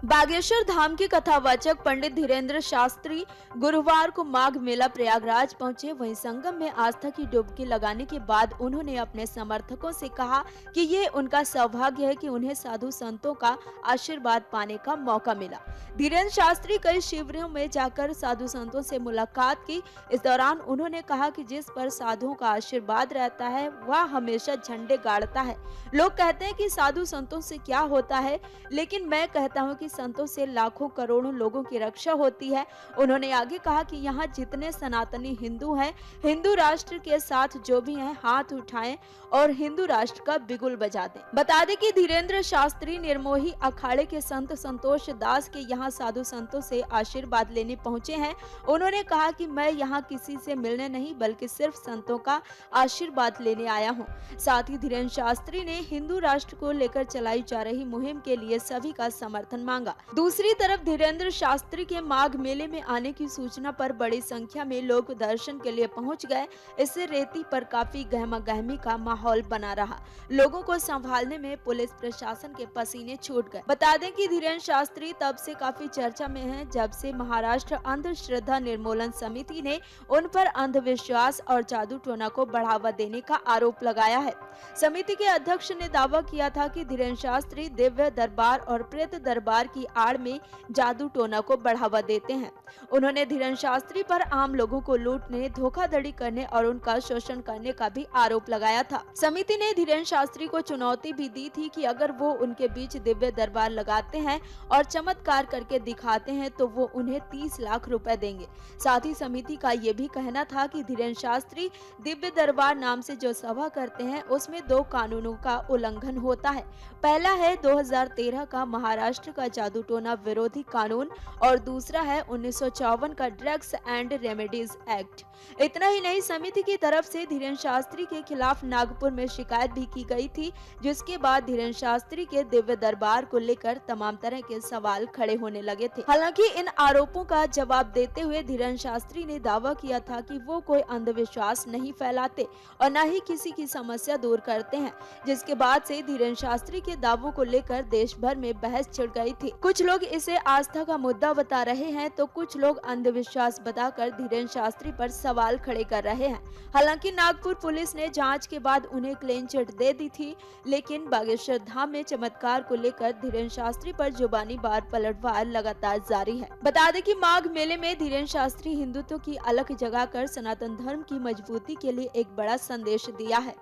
बागेश्वर धाम के कथावाचक पंडित धीरेन्द्र शास्त्री गुरुवार को माघ मेला प्रयागराज पहुंचे। वहीं संगम में आस्था की डुबकी लगाने के बाद उन्होंने अपने समर्थकों से कहा कि ये उनका सौभाग्य है कि उन्हें साधु संतों का आशीर्वाद पाने का मौका मिला। धीरेन्द्र शास्त्री कई शिविरों में जाकर साधु संतों से मुलाकात की। इस दौरान उन्होंने कहा कि जिस पर साधुओं का आशीर्वाद रहता है वह हमेशा झंडे गाड़ता है। लोग कहते हैं कि साधु संतों से क्या होता है, लेकिन मैं कहता हूँ कि संतों से लाखों करोड़ों लोगों की रक्षा होती है। उन्होंने आगे कहा कि यहाँ जितने सनातनी हिंदू हैं, हिंदू राष्ट्र के साथ जो भी हैं, हाथ उठाएं और हिंदू राष्ट्र का बिगुल बजा दें। बता दें कि धीरेन्द्र शास्त्री निर्मोही अखाड़े के संत संतोष दास के यहाँ साधु संतों से आशीर्वाद लेने पहुंचे हैं। उन्होंने कहा कि मैं यहाँ किसी से मिलने नहीं बल्कि सिर्फ संतों का आशीर्वाद लेने आया हूँ। साथ ही धीरेन्द्र शास्त्री ने हिंदू राष्ट्र को लेकर चलाई जा रही मुहिम के लिए सभी का समर्थन मांगा। दूसरी तरफ धीरेन्द्र शास्त्री के माघ मेले में आने की सूचना पर बड़ी संख्या में लोग दर्शन के लिए पहुंच गए। इससे रेती पर काफी गहमा-गहमी का माहौल बना रहा। लोगों को संभालने में पुलिस प्रशासन के पसीने छूट गए। बता दें कि धीरेन्द्र शास्त्री तब से काफी चर्चा में हैं जब से महाराष्ट्र अंधश्रद्धा निर्मूलन समिति ने उन पर अंधविश्वास और जादू टोना को बढ़ावा देने का आरोप लगाया है। समिति के अध्यक्ष ने दावा किया था कि धीरेन्द्र शास्त्री दिव्य दरबार और प्रेत दरबार की आड़ में जादू टोना को बढ़ावा देते हैं। उन्होंने धीरेन्द्र शास्त्री पर आम लोगों को लूटने, धोखाधड़ी करने और उनका शोषण करने का भी आरोप लगाया था। समिति ने धीरेन्द्र शास्त्री को चुनौती भी दी थी कि अगर वो उनके बीच दिव्य दरबार लगाते हैं और चमत्कार करके दिखाते हैं तो वो उन्हें 30 लाख रुपए देंगे। साथ ही समिति का ये भी कहना था कि धीरेन्द्र शास्त्री दिव्य दरबार नाम से जो सभा करते हैं उसमें 2 कानूनों का उल्लंघन होता है। पहला है 2013 का महाराष्ट्र का जादू टोना विरोधी कानून और दूसरा है 1954 का ड्रग्स एंड रेमेडीज एक्ट। इतना ही नहीं, समिति की तरफ से धीरेन्द्र शास्त्री के खिलाफ नागपुर में शिकायत भी की गई थी, जिसके बाद धीरेन्द्र शास्त्री के दिव्य दरबार को लेकर तमाम तरह के सवाल खड़े होने लगे थे। हालांकि इन आरोपों का जवाब देते हुए धीरेन्द्र शास्त्री ने दावा किया था कि वो कोई अंधविश्वास नहीं फैलाते और न ही किसी की समस्या दूर करते हैं, जिसके बाद से धीरेन्द्र शास्त्री के दावों को लेकर देश भर में बहस छिड़ गई थी। कुछ लोग इसे आस्था का मुद्दा बता रहे हैं तो कुछ लोग अंधविश्वास बताकर धीरेन्द्र शास्त्री पर सवाल खड़े कर रहे हैं। हालांकि नागपुर पुलिस ने जांच के बाद उन्हें क्लीन चिट दे दी थी, लेकिन बागेश्वर धाम में चमत्कार को लेकर धीरेन्द्र शास्त्री पर जुबानी बार पलटवार लगातार जारी है। बता दें कि माघ मेले में धीरेन्द्र शास्त्री हिंदुत्व की अलख जगाकर सनातन धर्म की मजबूती के लिए एक बड़ा संदेश दिया है।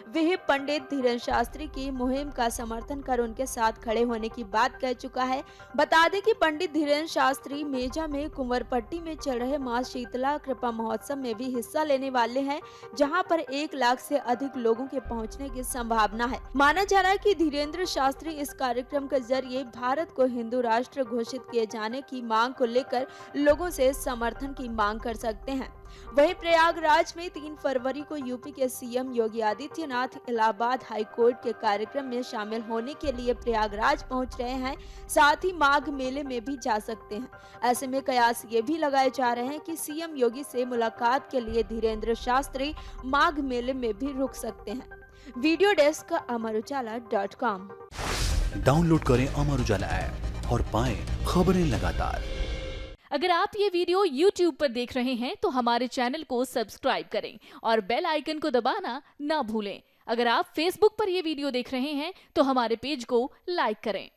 वह पंडित धीरेन्द्र शास्त्री की मुहिम का समर्थन कर उनके साथ खड़े होने की बात कह चुका है। बता दें कि पंडित धीरेन्द्र शास्त्री मेजा में कुंवरपट्टी में चल रहे मां शीतला कृपा महोत्सव में भी हिस्सा लेने वाले हैं, जहां पर 1 लाख से अधिक लोगों के पहुंचने की संभावना है। माना जा रहा है कि धीरेन्द्र शास्त्री इस कार्यक्रम के जरिए भारत को हिंदू राष्ट्र घोषित किए जाने की मांग को लेकर लोगों से समर्थन की मांग कर सकते हैं। वहीं प्रयागराज में 3 फरवरी को यूपी के CM Yogi Adityanath Allahabad high court के कार्यक्रम में शामिल होने के लिए प्रयागराज पहुंच रहे हैं। साथ ही माघ मेले में भी जा सकते हैं। ऐसे में कयास ये भी लगाए जा रहे हैं कि सीएम योगी से मुलाकात के लिए धीरेन्द्र शास्त्री माघ मेले में भी रुक सकते हैं। Video desk amarujala.com। डाउनलोड करें अमर उजाला ऐप और पाएं खबरें लगातार। अगर आप ये वीडियो YouTube पर देख रहे हैं तो हमारे चैनल को सब्सक्राइब करें और बेल आइकन को दबाना ना भूलें। अगर आप Facebook पर ये वीडियो देख रहे हैं तो हमारे पेज को लाइक करें।